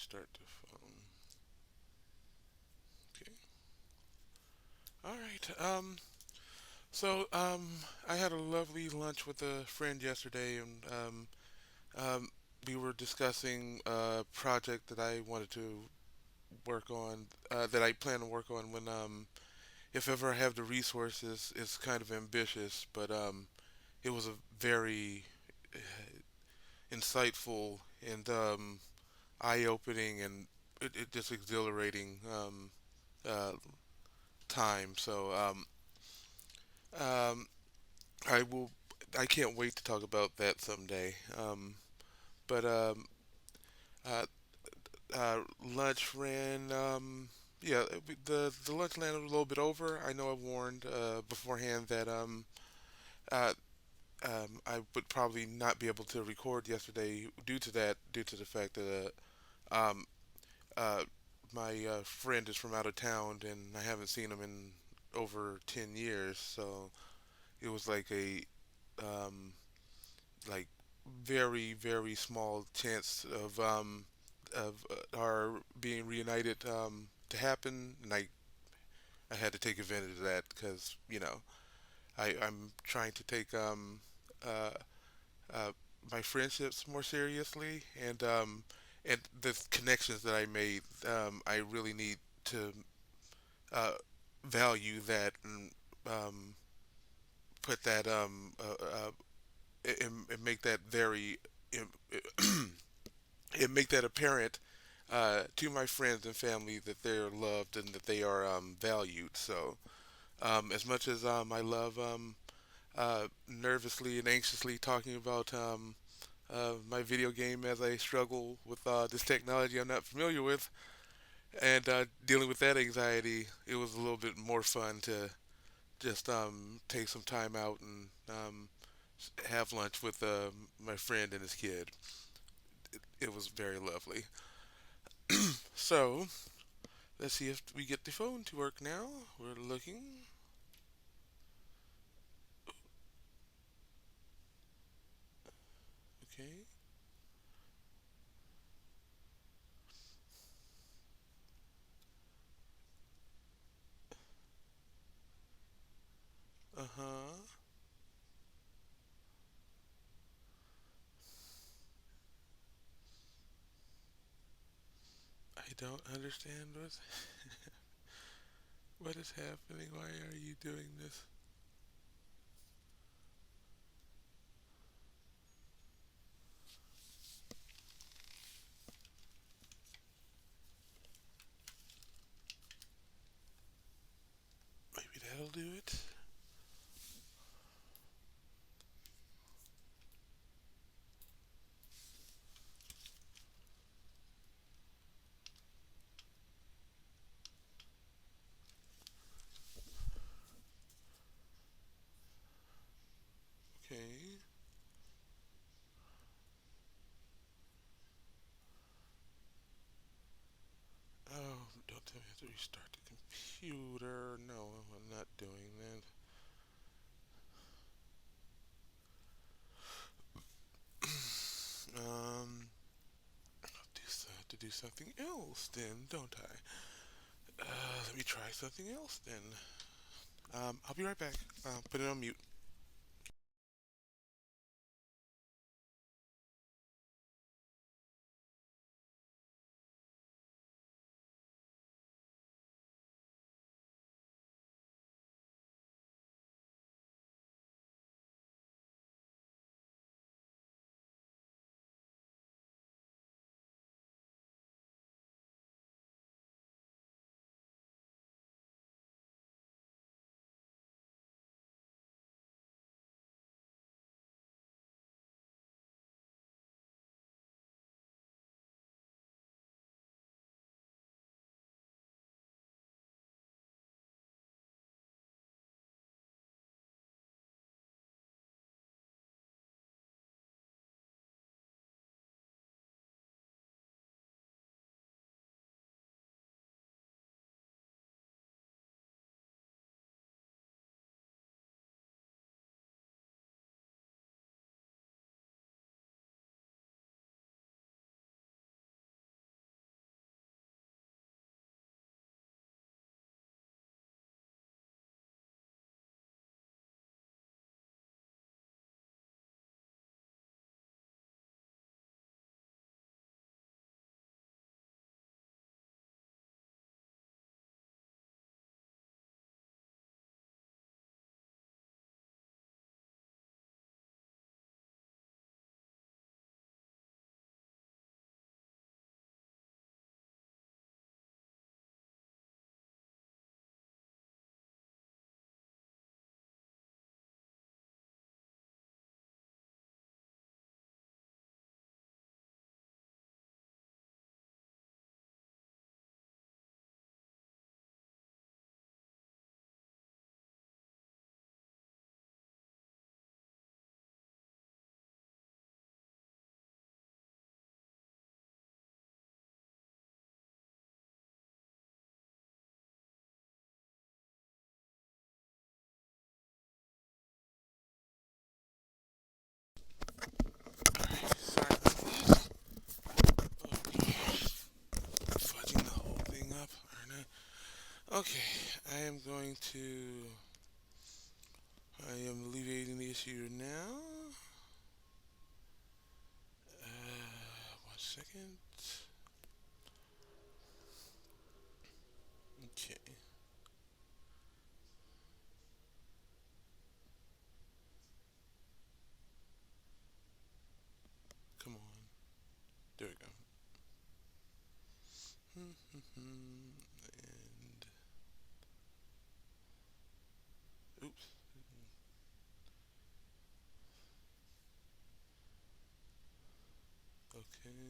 restart the phone. Okay. All right. So I had a lovely lunch with a friend yesterday, and um, we were discussing a project that I wanted to work on, that I plan to work on when, if ever I have the resources. It's kind of ambitious, but it was a very uh, insightful and eye-opening and it just exhilarating uh, time. Um, I will. I can't wait to talk about that someday. But uh, Lunch ran. Yeah, the lunch ran a little bit over. I know I warned beforehand that uh, I would probably not be able to record yesterday due to that, due to the fact that uh, my friend is from out of town and I haven't seen him in over 10 years. So it was um, like very small chance of our being reunited to happen, and I had to take advantage of that because I'm trying to take uh, uh, my friendships more seriously, and the connections that I made, I really need to uh, value that and um, put that and make that very and make that apparent to my friends and family that they're loved and that they are valued. So, as much as I love nervously and anxiously talking about my video game as I struggle with this technology I'm not familiar with and dealing with that anxiety, it was a little bit more fun to just take some time out and have lunch with my friend and his kid. It was very lovely. So, let's see if we get the phone to work now. We're looking. Okay. Uh huh. I don't understand what is happening. Why are you doing this? Maybe that'll do it. Okay. Oh, don't tell me I have to restart the computer. No, I'm not doing that. Have to do something else then, don't I? Let me try something else then. I'll be right back. Put it on mute. Okay, I am going to. I am alleviating the issue now. 1 second. Okay, come on. There we go. And oops. Okay. Okay.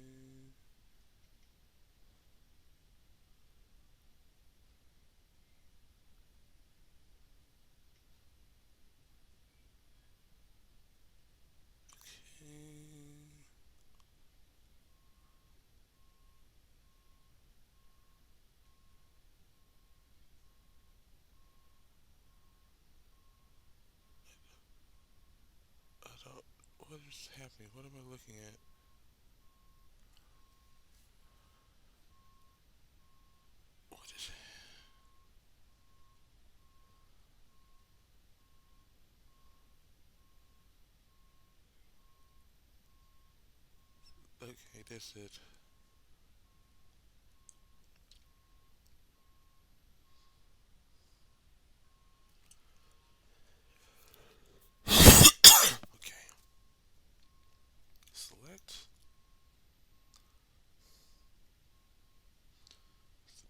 I don't. What is happening? What am I looking at? What is? Okay, that's it. Okay. Select.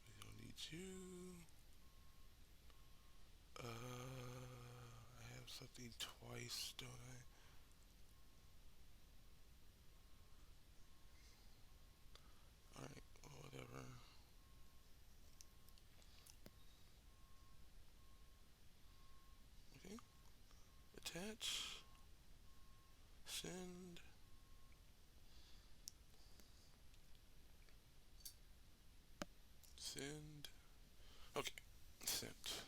We don't need you. I have something twice, don't I? Alright, whatever. Okay. Attach. Send. Send. Okay. Sent.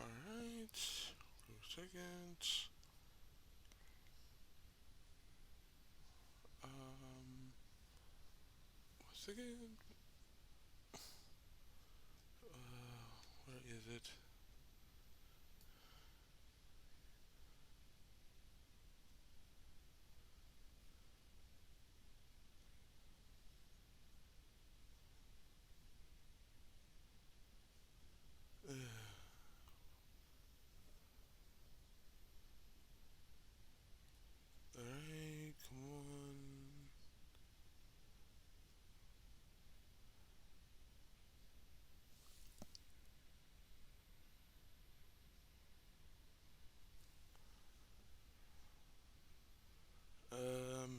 Alright. For a second. Um, 1 second. Where is it? Alright, come on.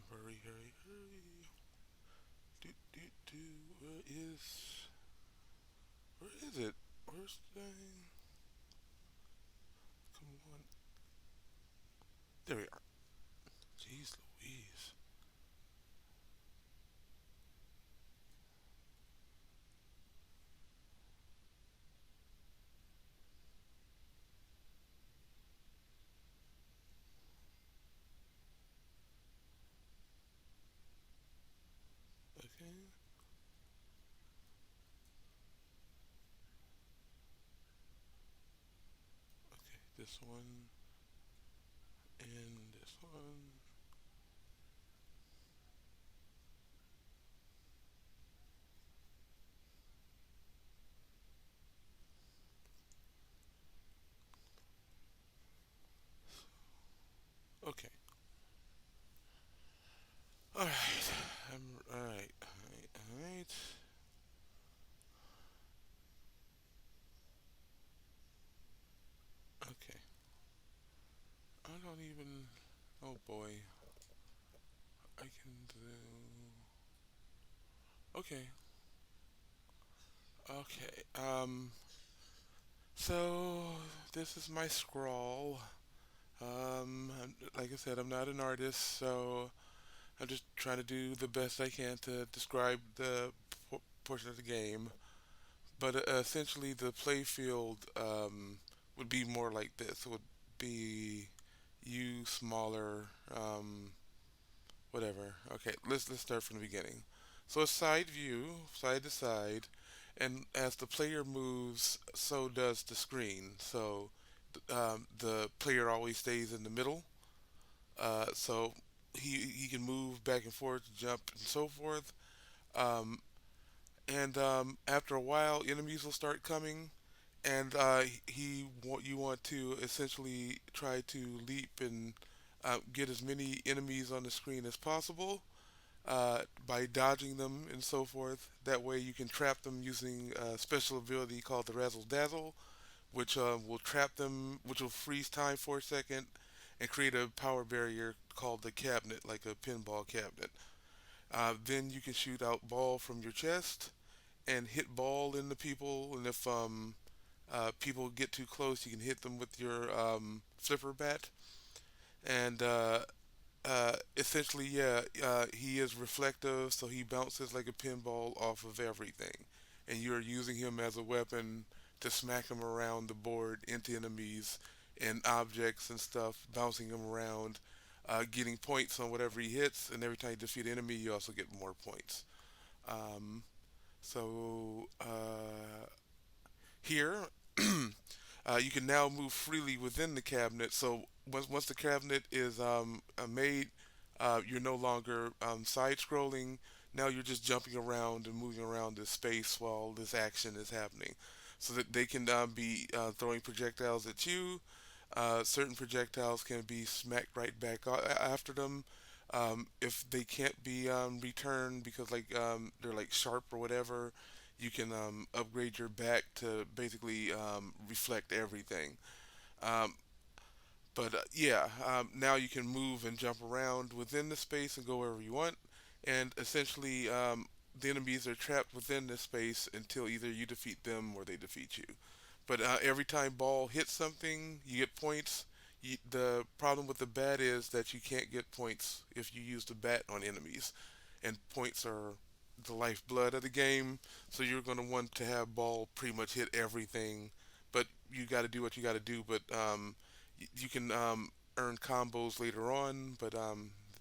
Hurry, hurry, hurry. Do, do, do. Where is it? Where's the thing? Come on. There we are. Jeez Louise. Okay. Okay. This one and this one. Okay. Alright. Alright. Alright. Alright. Okay. I don't even. Oh boy. I can do. Okay. Okay. So this is my scrawl. Like I said, I'm not an artist, so I'm just trying to do the best I can to describe the portion of the game. But essentially, the playfield would be more like this. It would be you smaller, whatever. Okay, let's start from the beginning. So it's side view, side to side, and as the player moves, so does the screen. So the player always stays in the middle. So he can move back and forth, jump, and so forth. Um, and after a while, enemies will start coming, and you want to essentially try to leap and get as many enemies on the screen as possible by dodging them and so forth. That way, you can trap them using a special ability called the Razzle Dazzle, which will trap them, which will freeze time for a second and create a power barrier called the cabinet, like a pinball cabinet. Then you can shoot out ball from your chest and hit ball in the people, and if people get too close, you can hit them with your flipper bat. And essentially, yeah, he is reflective, so he bounces like a pinball off of everything. And you're using him as a weapon to smack him around the board into enemies and objects and stuff, bouncing him around, getting points on whatever he hits. And every time you defeat an enemy, you also get more points. Um, so here, you can now move freely within the cabinet. So once the cabinet is made, you're no longer side scrolling. Now you're just jumping around and moving around this space while this action is happening. So that they can be throwing projectiles at you. Certain projectiles can be smacked right back after them. If they can't be returned because they're like sharp or whatever, you can upgrade your back to basically reflect everything. Um, but now you can move and jump around within the space and go wherever you want. And essentially, the enemies are trapped within this space until either you defeat them or they defeat you. But every time ball hits something, you get points. The problem with the bat is that you can't get points if you use the bat on enemies, and points are the lifeblood of the game. So you're going to want to have ball pretty much hit everything, but you got to do what you got to do. But you can earn combos later on, but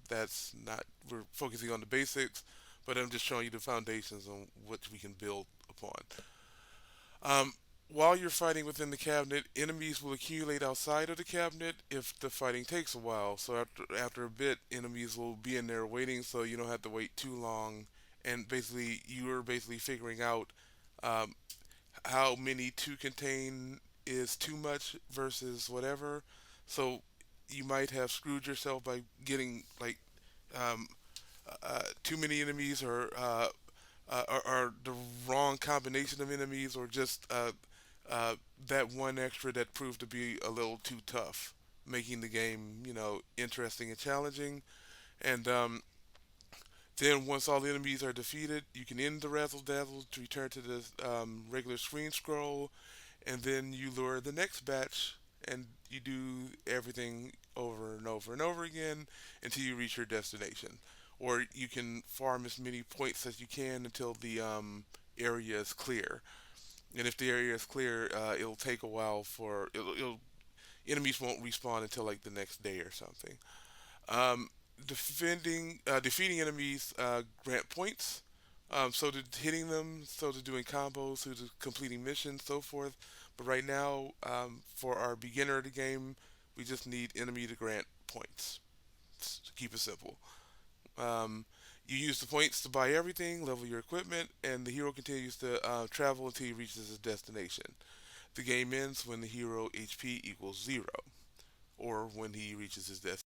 that's not. We're focusing on the basics, but I'm just showing you the foundations on what we can build upon. Um, while you're fighting within the cabinet, enemies will accumulate outside of the cabinet if the fighting takes a while. So after a bit, enemies will be in there waiting, so you don't have to wait too long. And basically, you are basically figuring out um, how many to contain is too much versus whatever. So you might have screwed yourself by getting like um, too many enemies or the wrong combination of enemies or just uh, that one extra that proved to be a little too tough, making the game, interesting and challenging. And then once all the enemies are defeated, you can end the razzle dazzle to return to the regular screen scroll, and then you lure the next batch, and you do everything over and over and over again until you reach your destination. Or you can farm as many points as you can until the area is clear. And if the area is clear, it'll take a while for enemies won't respawn until like the next day or something. Um, defeating enemies grant points. So to hitting them, so to doing combos, so to completing missions, so forth. But right now, for our beginner of the game, we just need enemy to grant points. To keep it simple. Um, you use the points to buy everything, level your equipment, and the hero continues to travel until he reaches his destination. The game ends when the hero HP equals 0, or when he reaches his destination.